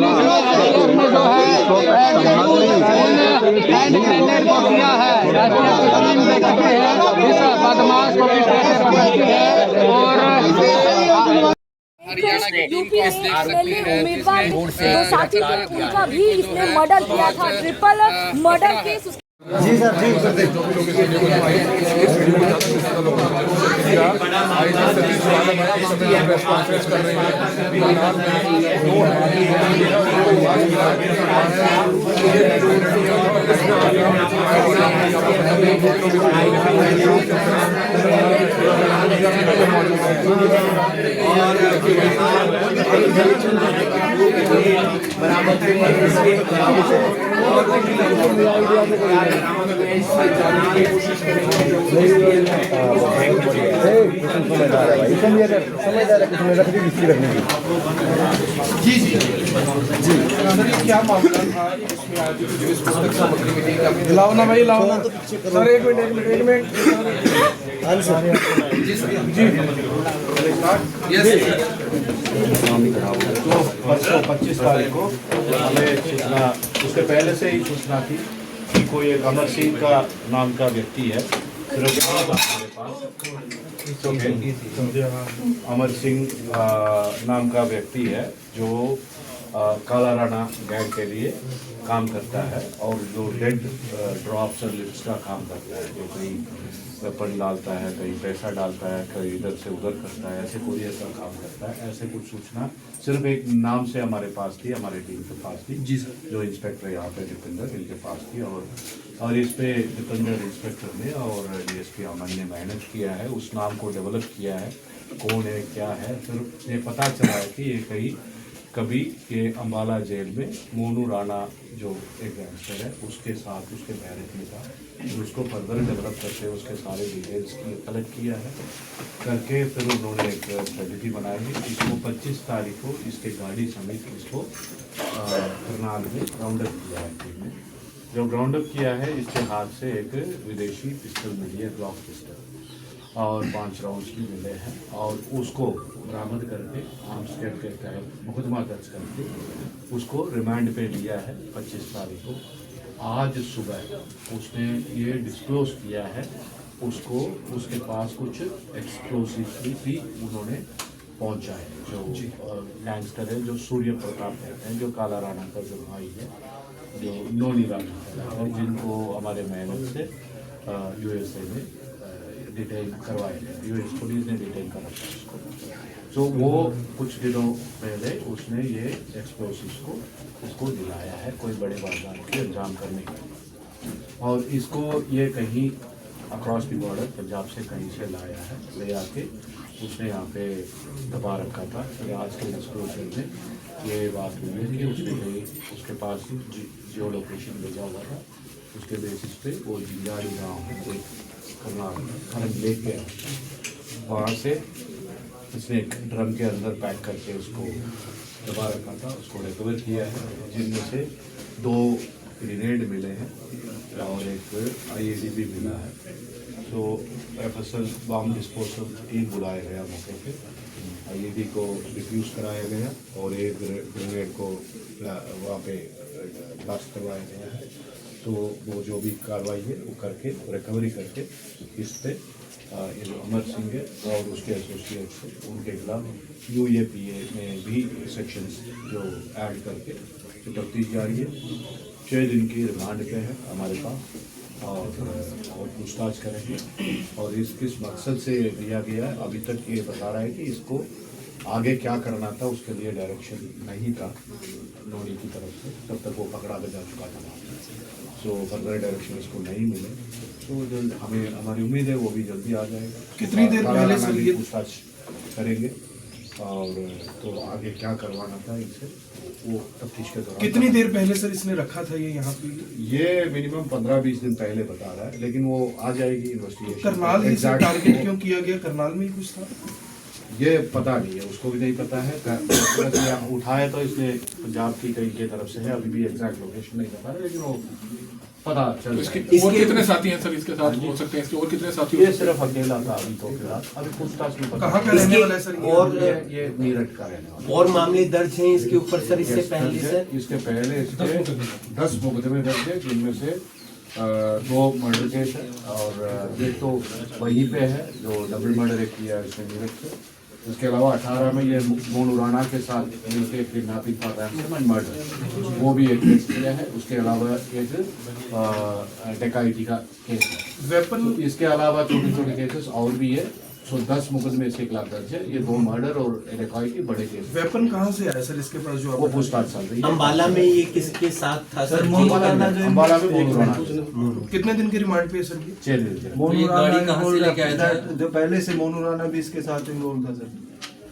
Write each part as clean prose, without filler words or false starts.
जो है hand grenade को किया है। टीम देख सकते हैं इस बदमाश को किस तरह से पकड़ती है। और यूपी में उम्मीदवार जो साथी थे उनका भी इसने मर्डर किया था। Triple murder case. जी सर, जी सर। जी जी जी क्या मामला था इसमें आज जो इस पुस्तक सामग्री में लाओ ना भाई, लाओ ना सर। एक मिनट जी सर जी तो परसों 25 तारीख को हमें सूचना, उसके पहले से ही सूचना थी कि कोई एक अमर सिंह का नाम का व्यक्ति है हमारे पास। अमर सिंह नाम का व्यक्ति है जो काला राणा गैंग के लिए काम करता है और जो डेड ड्रॉप्स और लिफ्ट्स का काम करता है, जो कहीं वेपन डालता है, कहीं पैसा डालता है, कहीं इधर से उधर करता है, ऐसे कुरियर का काम करता है। ऐसे कुछ सूचना सिर्फ एक नाम से हमारे पास थी, हमारे टीम के पास थी जी सर, जो इंस्पेक्टर यहाँ पे दीपेंद्र इनके पास थी। और इस पे दीपेंद्र इंस्पेक्टर ने और डीएसपी अमन ने मेहनत किया है, उस नाम को डेवलप किया है, कौन है क्या है। फिर ये पता चला है कि ये कहीं कभी ये अम्बाला जेल में मोनू राणा जो एक गैंगस्टर है उसके साथ उसके मैरिज में था। उसको फर्दर डेवलप करके उसके सारे डिटेल्स कलेक्ट किया है करके फिर उन्होंने एक स्ट्रेटजी बनाई है। इसको 25 तारीख को इसके गाड़ी समेत इसको करनाल में राउंड अप किया है टीम ने। जो राउंड अप किया है इसके हाथ से एक विदेशी पिस्टल मिली है, ग्लॉक पिस्टल, और 5 राउंड्स भी मिले हैं। और उसको बरामद करके आर्म्स एक्ट के तहत मुकदमा दर्ज करके उसको रिमांड पे लिया है 25 तारीख को। आज सुबह उसने ये डिस्क्लोज किया है उसको उसके पास कुछ एक्सप्लोसिव भी उन्होंने पहुंचा है। जो गैंगस्टर है जो सूर्य प्रताप कहते हैं, जो काला राणा का जो भाई है, जो नोनी राणा है, जिनको हमारे मेहनत से यूएसए में डिटेल करवाए गए, यूएस पुलिस ने डिटेल करा था उसको। तो वो कुछ दिनों पहले उसने ये एक्सप्लोसिव्स को उसको दिलाया है कोई बड़े वारदात के अंजाम करने के लिए। और इसको ये कहीं अक्रॉस द बॉर्डर पंजाब से कहीं से लाया है, ले आके उसने यहाँ पे दबा रखा था। फिर आज के एक्सप्लोजन में ये बात हुई है कि उसने कहीं उसके पास जियो लोकेशन भेजा हुआ था, उसके बेसिस पे वो जिंजाड़ी गाँव है खरग लेक के वहाँ से इसने एक ड्रम के अंदर पैक करके उसको दबा रखा था, उसको रिकवर किया है, जिनमें से 2 ग्रेनेड मिले हैं और एक IED भी मिला है। तो FSL बम डिस्पोजल टीम बुलाया गया मौके पे, IED को डिफ्यूज़ कराया गया और एक ग्रेनेड को वहाँ पे ब्लास्ट करवाया गया है। तो वो जो भी कार्रवाई है वो करके रिकवरी करके इस पे अमर सिंह है और उसके एसोसिएट्स उनके खिलाफ UAPA में भी सेक्शंस जो ऐड करके तफ्तीश जारी है। 6 दिन की रिमांड पे है हमारे पास और पूछताछ करेंगे। और किस मकसद से दिया गया है, अभी तक ये बता रहा है कि इसको आगे क्या करना था उसके लिए डायरेक्शन नहीं था नोनी की तरफ से, तब तक वो पकड़ा जा चुका था। सो फर्दर डायरेक्शन इसको नहीं मिले तो जल्द हमारी उम्मीद है वो भी जल्दी आ जाएगा। कितनी देर पहले से ये पूछताछ करेंगे और तो आगे क्या करवाना था इनसे वो तफ्तीश के दौरान। कितनी देर पहले सर इसने रखा था ये यहाँ पे? ये मिनिमम 15-20 दिन पहले बता रहा है, लेकिन वो आ जाएगी इन्वेस्टिगेशन। करनाल टारगेट क्यों किया गया? करनाल में ही कुछ था ये पता नहीं है, उसको भी नहीं पता है। उठाया तो इसने पंजाब की कहीं की तरफ से है, अभी भी एग्जैक्ट लोकेशन नहीं बता रहा, लेकिन वो पता चल इसके जाएगा। और कितने साथी हैं सर इसके साथ हो सकते हैं, इसके और कितने साथी हो ये सकते सिर्फ अकेला था अभी तो फिलहाल, अभी पूछताछ में हैं? पता कहाँ का रहने वाला है सर ये? और ये मीरठ का रहने वाला और मामले दर्ज हैं इसके ऊपर सर, इससे है। पहले सर? इसके पहले इसके 10 मुकदमे दर्ज है, जिनमें से 2 मर्डर केस है और एक तो वहीं पे है जो डबल मर्डर एक किया है इसने मीरठ से। इसके अलावा 18 में ये मोनू राणा के साथ मिलकर kidnapping for ransom and murder, वो भी एक केस किया है। उसके अलावा एक डकैती का केस है। वेपन इसके अलावा छोटे छोटे केसेस और भी है। सो 10 मुकदमे इसके खिलाफ दर्ज है। ये 2 मर्डर और डकैती बड़े केस हैं। वेपन कहाँ से आया सर इसके पास जो वो आप पूछताछ चल रही है। अम्बाला में ये किसके साथ था सर? अम्बाला में मोनू राणा कितने दिन की रिमांड पे है सर ये? 6 दिन के। मोनू राणा कहाँ से लेके आया था? जो पहले से मोनू राणा भी इसके साथ इन्वॉल्व था सर।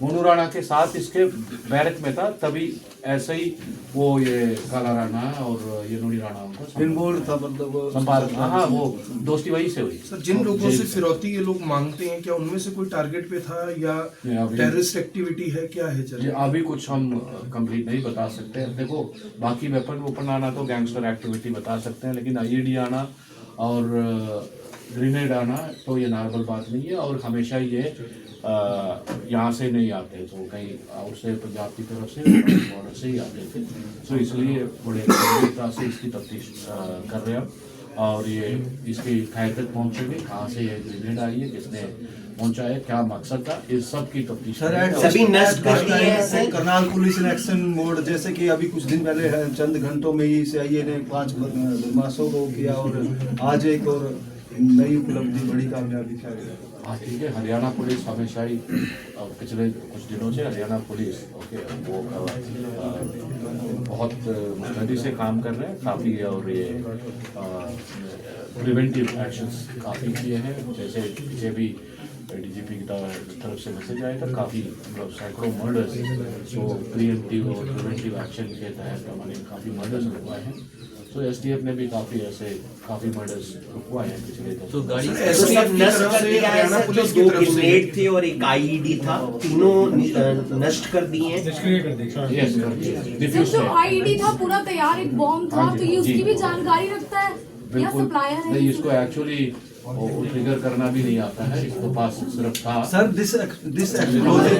मोनू राणा के साथ इसके बैरक में था, तभी ऐसे ही वो ये काला राणा और ये नूरी राणा उनको इन्वॉल्व था, मतलब वो संपर्क। हाँ, वो दोस्ती वही से हुई। सर जिन लोगों से फिरौती ये लोग मांगते हैं, क्या उनमें से कोई टारगेट पे था या अभी- टेररिस्ट एक्टिविटी है, क्या है ये चल? अभी कुछ हम कंप्लीट नहीं बता सकते। देखो बाकी वेपन आना तो गैंगस्टर एक्टिविटी बता सकते हैं, लेकिन आईईडी आना और ग्रेनेड आना तो ये नॉर्मल बात नहीं है। और हमेशा ये यहाँ से नहीं आते, तो कहीं आउट से पंजाब की तरफ से बॉर्डर से ही आते थे। तो इसलिए बड़े गंभीरता से इसकी तफ्तीश कर रहे हैं और ये इसकी खैर तक पहुँचेंगे, कहाँ से ये ग्रेनेड आई है, किसने पहुँचा है, क्या मकसद था, इस सब की तफ्तीश करेंगे। सभी नष्ट कर दिए हैं सर? करनाल पुलिस ने एक्शन मोड, जैसे कि अभी कुछ दिन पहले चंद घंटों में ही सीआईए ने 5 बदमाशों को किया और आज एक और नई उपलब्धि, बड़ी कामयाबी क्या है? हाँ ठीक है। हरियाणा पुलिस हमेशा ही पिछले कुछ दिनों से हरियाणा पुलिस वो बहुत मुस्तैदी से काम कर रहे हैं काफ़ी, और ये प्रिवेंटिव एक्शंस काफ़ी किए हैं। जैसे पीछे भी डीजीपी की तरफ से मैसेज आया था, काफ़ी मतलब सैकड़ों मर्डर्स, सो प्रिवेंटिव और प्रिवेंटिव एक्शन के तहत हमारे काफ़ी मर्डर्स रुकवाए हैं। तो एसटीएफ ने भी काफ़ी मर्डर्स रुकवाए हैं पिछले 10 तो गाड़ी STF तो सब की नष्ट तरफ कर से, दिया है हरियाणा सर? जो पुलिस की 2 तरफ से। ग्रेनेड थे और एक आईईडी था, तीनों नष्ट कर दिए हैं। यस सर डिफ्यूज जो आईडी था पूरा तैयार, एक बॉम्ब था, हाँ तो जी, ये उसकी जी। भी जानकारी रखता है या बिल्कुल सप्लायर है? नहीं, इसको एक्चुअली ट्रिगर करना भी नहीं आता है, इसके पास सिर्फ था। Sir this explosive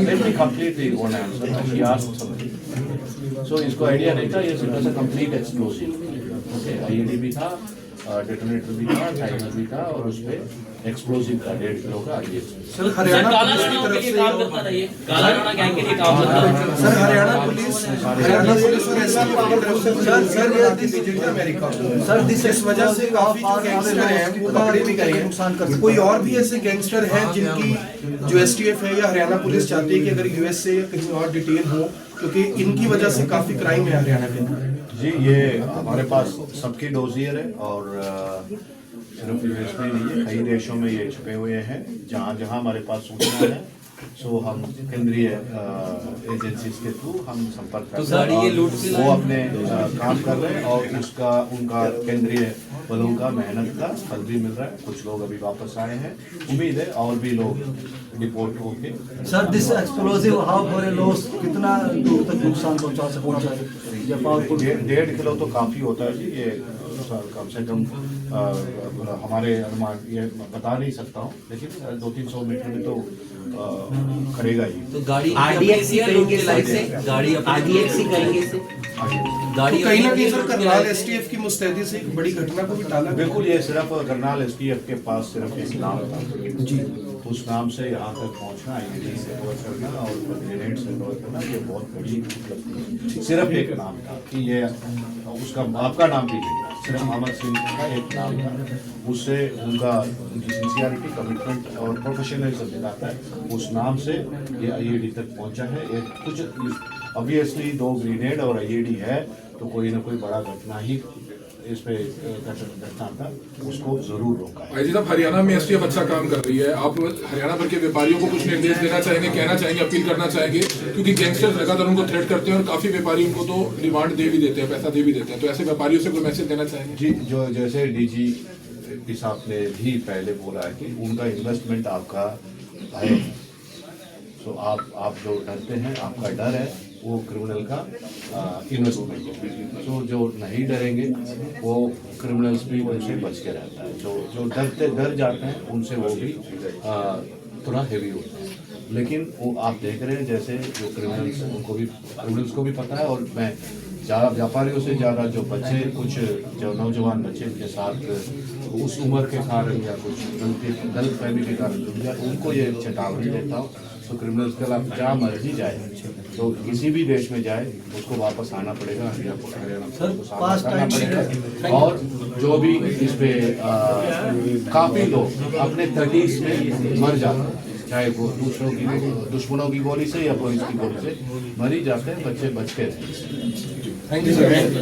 Let me completely one answer. She asked something. So इसको आइडिया नहीं था, ये सिर्फ सा कंप्लीट एक्सप्लोसिव। ओके, आईईडी भी था, डेटोनेटर भी था, टाइमर भी था और उस पे एक्सप्लोसिव का 1.5 किलो का आईईडी। सर हरियाणा पुलिस की तरफ से सर हरियाणा पुलिस और एसटीएफ की तरफ से अमेरिका सर दिस इस वजह से काफी जो गैंगस्टर हैं वो पकड़े भी गए हैं। कोई और भी ऐसे गैंगस्टर हैं जिनकी जो एसटीएफ है या हरियाणा पुलिस चाहती है कि अगर यूएस से या कहीं और डिटेन हो, क्योंकि इनकी वजह से काफी क्राइम है हरियाणा के अंदर? जी, ये हमारे पास सबकी डोजियर है और सिर्फ यूएस में नहीं है, कई देशों में ये छुपे हुए हैं। जहाँ जहाँ हमारे पास सूचना है, सो हम केंद्रीय एजेंसीज के थ्रू हम संपर्क करते हैं। गाड़ी ये लूट के वो अपने काम कर रहे हैं और उनका केंद्रीय बलों का मेहनत का फल भी मिल रहा है। कुछ लोग अभी वापस आए हैं, उम्मीद है और भी लोग डिपोर्ट होके। Sir this explosive how for a loss कितना दूर तक नुकसान पहुंचा सकता है? या पावरफुल 1.5 किलो तो काफ़ी होता है जी। ये कम से कम हमारे अनुमान ये बता नहीं सकता हूँ, लेकिन 200-300 मीटर में तो करेगा ही। तो गाड़ी आरडीएक्सी करेंगे साइड से, गाड़ी आरडीएक्सी करेंगे इसे। गाड़ी कहीं ना कहीं सर करनाल एसटीएफ की मुस्तैदी से एक बड़ी घटना को भी टाला। बिल्कुल, ये सिर्फ करनाल एसटीएफ के पास सिर्फ एक नाम था जी, उस नाम से यहाँ तक पहुँचना, आईईडी से कवर करना और ग्रेनेड से कवर करना, ये बहुत बड़ी उपलब्धि है। सिर्फ एक नाम था कि ये उसका आपका नाम भी नहीं था, सिर्फ अहमद सिंह का एक नाम था। उससे उनकी सिंसियरिटी, कमिटमेंट और प्रोफेशनलिज्म दिखाता है। उस नाम से ये आईईडी तक पहुँचा है। ये कुछ ऑब्वियसली 2 ग्रेनेड और आईईडी है तो कोई ना कोई बड़ा घटना ही इस पे घटना था, उसको जरूर रोका है। जी साहब, हरियाणा में एसटीएफ अच्छा काम कर रही है, आप हरियाणा भर के व्यापारियों को कुछ निर्देश देना चाहेंगे, कहना चाहेंगे, अपील करना चाहेंगे? क्योंकि गैंगस्टर्स लगातार उनको थ्रेट करते हैं और काफी व्यापारी उनको तो रिमांड दे भी देते हैं, पैसा दे भी देते हैं, तो ऐसे व्यापारियों से कोई मैसेज देना चाहेंगे? जी, जो जैसे डीजी साहब ने भी पहले बोला है कि उनका इन्वेस्टमेंट आपका है, तो आप जो डरते हैं, आपका डर है, वो क्रिमिनल का इन्वेस्टमेंट है। तो जो नहीं डरेंगे वो क्रिमिनल्स भी उनसे बच के रहता है। जो डर जाते हैं उनसे वो भी थोड़ा हेवी होता है। लेकिन वो आप देख रहे हैं जैसे जो क्रिमिनल्स को भी पता है, और मैं ज़्यादा व्यापारियों से ज़्यादा जो बच्चे, कुछ जो नौजवान बच्चे के साथ उस उम्र के कारण या कुछ गलत फहमी के कारण जुड़ जाए, उनको ये चेतावनी देता हूँ। तो क्रिमिनल्स के खिलाफ जहाँ मर्जी जाए, तो किसी भी देश में जाए, उसको वापस आना पड़ेगा, हरियाणा को सामना करना पड़ेगा। और जो भी इस पे काफ़ी लोग अपने 30s में मर जाते हैं, चाहे वो दुश्मनों की गोली से या पुलिस की गोली से मर ही जाते हैं, बच्चे बच के रहते हैं।